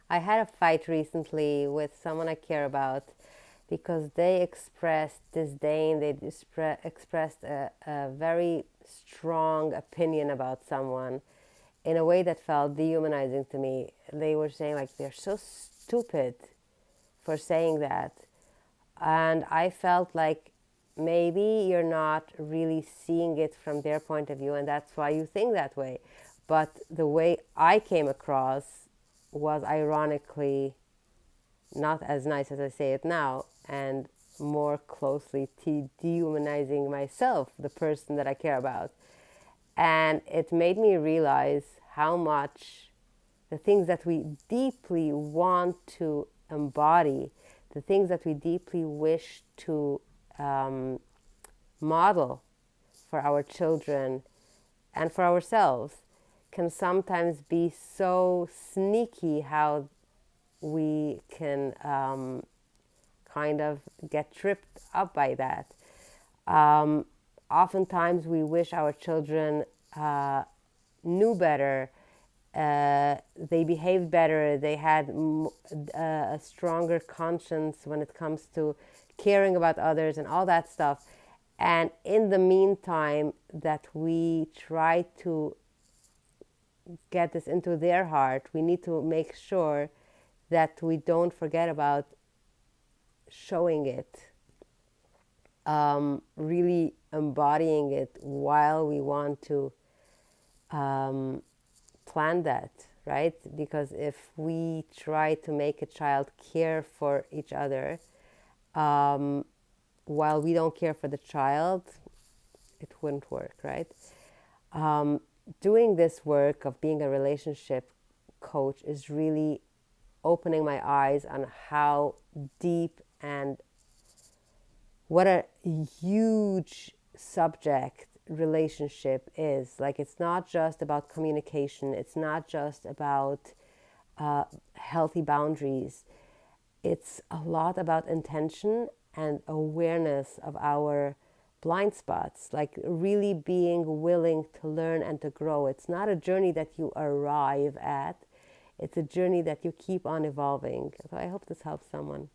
I had a fight recently with someone I care about because they expressed disdain. They expressed a very strong opinion about someone in a way that felt dehumanizing to me. They were saying, like, they're so stupid for saying that. And I felt like maybe you're not really seeing it from their point of view, and that's why you think that way. But the way I came across was ironically not as nice as I say it now, and more closely dehumanizing myself, the person that I care about. And it made me realize how much the things that we deeply want to embody, the things that we deeply wish to um, model for our children and for ourselves, can sometimes be so sneaky how we can kind of get tripped up by that. Um, Oftentimes, we wish our children knew better, they behaved better, they had a stronger conscience when it comes to caring about others and all that stuff. And in the meantime, that we try to get this into their heart, we need to make sure that we don't forget about showing it, really embodying it while we want to plan that, right? Because if we try to make a child care for each other while we don't care for the child, it wouldn't work, right? Doing this work of being a relationship coach is really opening my eyes on how deep and what a huge subject relationship is. Like, it's not just about communication, it's not just about healthy boundaries. It's a lot about intention and awareness of our blind spots, like really being willing to learn and to grow. It's not a journey that you arrive at, it's a journey that you keep on evolving. So I hope this helps someone.